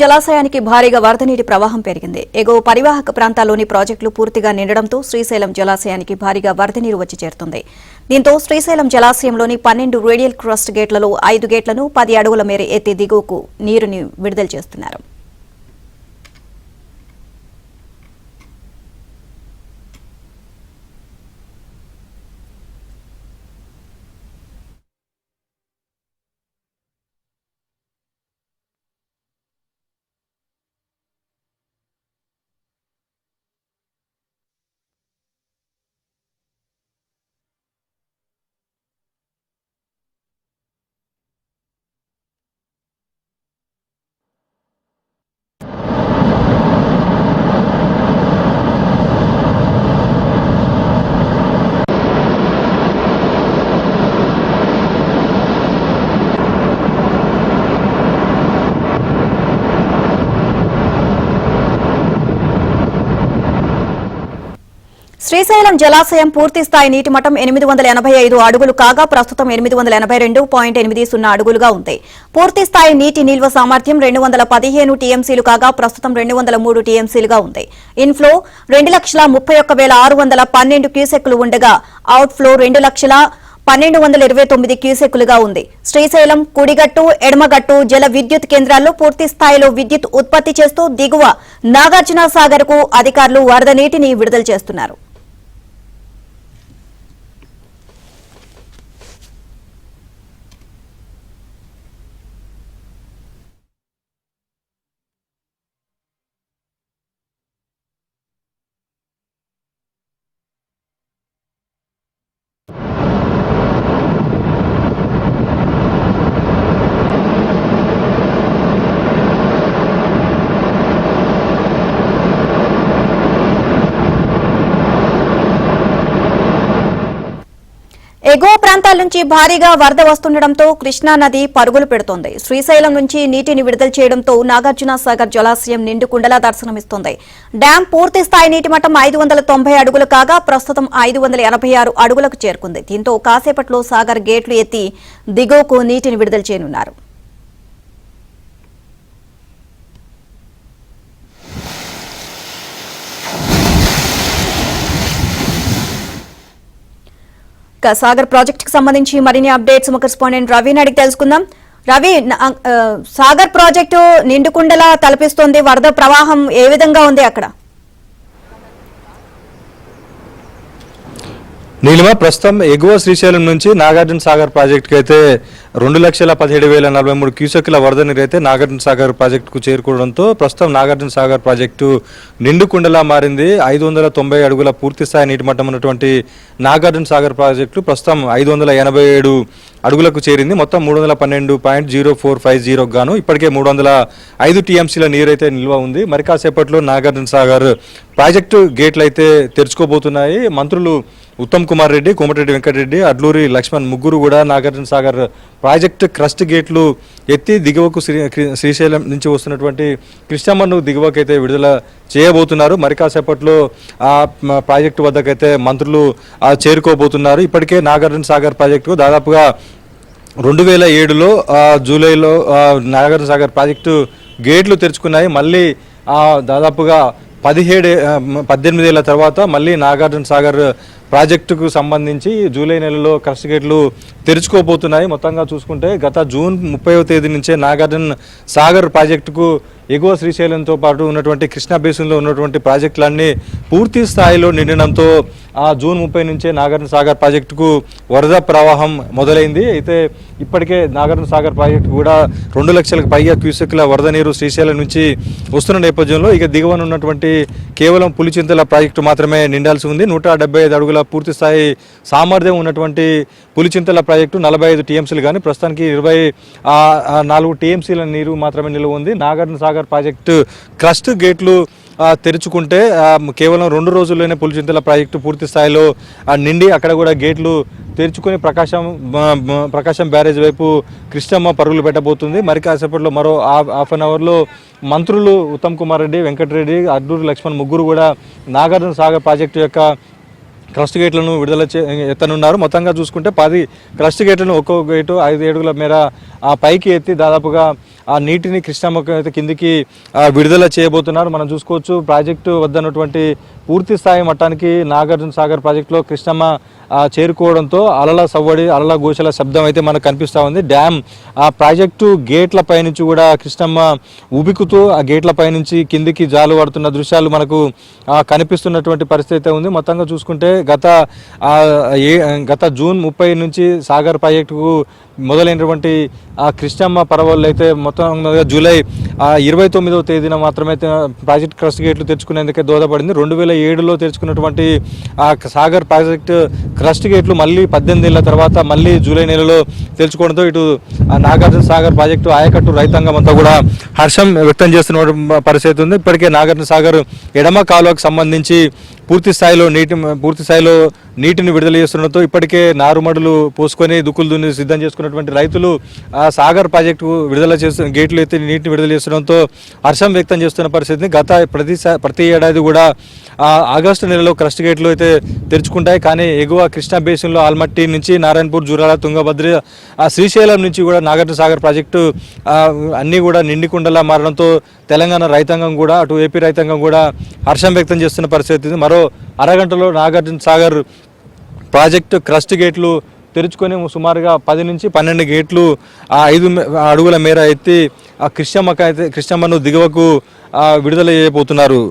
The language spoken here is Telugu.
జలాశయానికి భారీగా వరద నీటి ప్రవాహం పెరిగింది. ఎగువ పరివాహక ప్రాంతాల్లోని ప్రాజెక్టులు పూర్తిగా నిండడంతో శ్రీశైలం జలాశయానికి భారీగా వరద నీరు వచ్చి చేరుతుంది. దీంతో శ్రీశైలం జలాశయంలోని 12 రేడియల్ క్రస్ట్ గేట్లలో 5 గేట్లను 10 అడుగుల మేర ఎత్తి దిగువకు నీరుని విడుదల చేస్తున్నారు. శ్రీశైలం జలాశయం పూర్తి స్థాయి నీటి మట్టం 885 అడుగులు కాగా ప్రస్తుతం 882.80 అడుగులుగా ఉంది. పూర్తి స్థాయి నీటి నిల్వ సామర్థ్యం 215 టీఎంసీలు కాగా ప్రస్తుతం 203 టీఎంసీలుగా ఉంది. ఇన్ఫ్లో 2,31,612 క్యూసెక్కులు ఉండగా అవుట్ఫ్లో 2,12,29 క్యూసెక్కులుగా ఉంది. శ్రీశైలం కుడిగట్టు, ఎడమగట్టు జల విద్యుత్ కేంద్రాల్లో పూర్తి స్థాయిలో విద్యుత్ ఉత్పత్తి చేస్తూ దిగువ నాగార్జున సాగర్ కు అధికారులు వరద నీటిని విడుదల చేస్తున్నారు. ఎగువ ప్రాంతాల నుంచి భారీగా వరద వస్తుండటంతో కృష్ణా నది పరుగులు పెడుతోంది. శ్రీశైలం నుంచి నీటిని విడుదల చేయడంతో నాగార్జున సాగర్ జలాశయం నిండుకుండలా దర్శనమిస్తోంది. డ్యాం పూర్తి స్థాయి నీటి మట్టం 590 అడుగులు కాగా ప్రస్తుతం 586 అడుగులకు చేరుకుంది. దీంతో కాసేపట్లో సాగర్ గేట్లు ఎత్తి దిగువకు నీటిని విడుదల చేయనున్నారు. సాగర్ ప్రాజెక్ట్ కి సంబంధించి మరిన్ని అప్డేట్స్ మా కరెస్పాండెంట్ రవిని అడిగి తెలుసుకుందాం. రవి, సాగర్ ప్రాజెక్టు నిండుకుండలా తలపిస్తోంది. వరద ప్రవాహం ఏ విధంగా ఉంది అక్కడ? నీలిమ, ప్రస్తుతం ఎగువ శ్రీశైలం నుంచి నాగార్జున సాగర్ ప్రాజెక్టుకి అయితే 2,17,043 క్యూసెక్ల వరద నీరు అయితే నాగార్జున సాగర్ ప్రాజెక్టుకు చేరుకోవడంతో ప్రస్తుతం నాగార్జున సాగర్ ప్రాజెక్టు నిండుకుండలా మారింది. 590 అడుగుల పూర్తి స్థాయి నీటి మట్టం ఉన్నటువంటి నాగార్జున సాగర్ ప్రాజెక్టు ప్రస్తుతం 587 అడుగులకు చేరింది. మొత్తం 312.0450 గాను ఇప్పటికే 305 టీఎంసీల నీరు అయితే నిల్వ ఉంది. మరి కాసేపట్లో నాగార్జున సాగర్ ప్రాజెక్టు గేట్లు అయితే తెరుచుకోబోతున్నాయి. మంత్రులు ఉత్తమ్ కుమార్ రెడ్డి, కోమటిరెడ్డి వెంకటరెడ్డి, అడ్లూరి లక్ష్మణ్ ముగ్గురు కూడా నాగార్జున సాగర్ ప్రాజెక్టు క్రస్ట్ గేట్లు ఎత్తి దిగువకు శ్రీశైలం నుంచి వస్తున్నటువంటి కృష్ణమ్మను దిగువకైతే విడుదల చేయబోతున్నారు. మరి కాసేపట్లో ఆ ప్రాజెక్టు వద్దకైతే మంత్రులు చేరుకోబోతున్నారు. ఇప్పటికే నాగార్జున సాగర్ ప్రాజెక్టు దాదాపుగా 2007లో జూలైలో నాగార్జున సాగర్ ప్రాజెక్టు గేట్లు తెరుచుకున్నాయి. మళ్ళీ దాదాపుగా 18 ఏళ్ల తర్వాత మళ్ళీ నాగార్జున సాగర్ ప్రాజెక్టుకు సంబంధించి జూలై నెలలో క్రస్ట్ గేట్లు తెరుచుకోబోతున్నాయి. మొత్తంగా చూసుకుంటే గత జూన్ 30వ తేదీ నుంచే నాగార్జున సాగర్ ప్రాజెక్టుకు ఎగువ శ్రీశైలంతో పాటు ఉన్నటువంటి కృష్ణా బేసిన్లో ఉన్నటువంటి ప్రాజెక్టులన్నీ పూర్తి స్థాయిలో నిండడంతో జూన్ 30 నుంచే నాగార్జున సాగర్ ప్రాజెక్టుకు వరద ప్రవాహం మొదలైంది. అయితే ఇప్పటికే నాగార్జున సాగర్ ప్రాజెక్టు కూడా 2 లక్షలకు పైగా క్యూసెక్ల వరద నీరు శ్రీశైలం నుంచి వస్తున్న నేపథ్యంలో ఇక దిగువన ఉన్నటువంటి కేవలం పులిచింతల ప్రాజెక్టు మాత్రమే నిండాల్సి ఉంది. 175 అడుగుల పూర్తి స్థాయి సామర్థ్యం ఉన్నటువంటి పులిచింతల ప్రాజెక్టు 45 టీఎంసీలు కానీ ప్రస్తుతానికి 24 టీఎంసీల నీరు మాత్రమే నిల్వ ఉంది. నాగార్జున సాగర్ ప్రాజెక్టు క్రస్ట్ గేట్లు తెరుచుకుంటే కేవలం 2 రోజుల్లోనే పులిచింతల ప్రాజెక్టు పూర్తి స్థాయిలో నిండి అక్కడ కూడా గేట్లు తెరుచుకొని ప్రకాశం బ్యారేజ్ వైపు కృష్ణమ్మ పరుగులు పెట్టబోతుంది. మరి కాసేపట్లో మరో హాఫ్ అన్ అవర్లో మంత్రులు ఉత్తమ్ కుమార్ రెడ్డి, వెంకటరెడ్డి, అడ్లూరి లక్ష్మణ్ ముగ్గురు కూడా నాగార్జున సాగర్ ప్రాజెక్టు యొక్క క్రస్ట్ గేట్లను విడుదల ఎత్తనున్నారు. మొత్తంగా చూసుకుంటే 10 క్రస్ట్ గేట్లను ఒక్కో గేటు 5 అడుగుల మేర పైకి ఎత్తి దాదాపుగా ఆ నీటిని కృష్ణమ్మకు అయితే కిందికి విడుదల చేయబోతున్నారు. మనం చూసుకోవచ్చు ప్రాజెక్టు వద్దన్నటువంటి పూర్తి స్థాయి మట్టానికి నాగార్జున సాగర్ ప్రాజెక్టులో కృష్ణమ్మ చేరుకోవడంతో అలల సవ్వడి అలల ఘోషల శబ్దం అయితే మనకు కనిపిస్తూ ఉంది. డ్యామ్ ఆ ప్రాజెక్టు గేట్ల పైనుంచి కూడా కృష్ణమ్మ ఉబికుతూ ఆ గేట్ల పైనుంచి కిందికి జాలు పడుతున్న దృశ్యాలు మనకు కనిపిస్తున్నటువంటి పరిస్థితి అయితే ఉంది. మొత్తంగా చూసుకుంటే గత జూన్ 30 నుంచి సాగర్ ప్రాజెక్టుకు మొదలైనటువంటి ఆ కృష్ణమ్మ పరవళ్ళు అయితే మొత్తం జూలై 29వ తేదీన మాత్రమే ప్రాజెక్ట్ క్రస్ట్ గేట్లు తెరుచుకునేందుకే దోహదపడింది. 2007లో తెరుచుకున్నటువంటి ఆ సాగర్ ప్రాజెక్ట్ క్రస్ట్ గేట్లు మళ్ళీ 18 ఏళ్ల తర్వాత మళ్ళీ జూలై నెలలో తెరుచుకోవడంతో ఇటు నాగార్జున సాగర్ ప్రాజెక్టు ఆయకట్టు రైతాంగం అంతా కూడా హర్షం వ్యక్తం చేస్తున్న పరిస్థితి ఉంది. ఇప్పటికే నాగార్జున సాగర్ ఎడమ కాలువకు సంబంధించి పూర్తి స్థాయిలో నీటిని విడుదల చేస్తుండటంతో ఇప్పటికే నారుమడులు పోసుకొని దుక్కులు దున్ని సిద్ధం చేసుకున్నటువంటి రైతులు ఆ సాగర్ ప్రాజెక్టు విడుదల చేస్తున్న గేట్లు అయితే నీటిని విడుదల చేస్తుండటంతో హర్షం వ్యక్తం చేస్తున్న పరిస్థితిని ప్రతి ఏడాది కూడా ఆగస్టు నెలలో క్రస్ట్ గేట్లు అయితే తెరుచుకుంటాయి. కానీ ఎగువ కృష్ణా బేసిన్లో ఆల్మట్టి నుంచి నారాయణపూర్, జూరాల, తుంగభద్ర, శ్రీశైలం నుంచి కూడా నాగార్జున సాగర్ ప్రాజెక్టు అన్నీ కూడా నిండికుండలా మారడంతో తెలంగాణ రైతాంగం కూడా అటు ఏపీ రైతాంగం కూడా హర్షం వ్యక్తం చేస్తున్న పరిస్థితి. మరో అరగంటలో నాగార్జున సాగర్ ప్రాజెక్టు క్రస్ట్ గేట్లు తెరుచుకొని సుమారుగా 10 నుంచి 12 గేట్లు 5 అడుగుల మేర ఎత్తి ఆ కృష్ణమ్మను దిగువకు విడుదల చేయబోతున్నారు.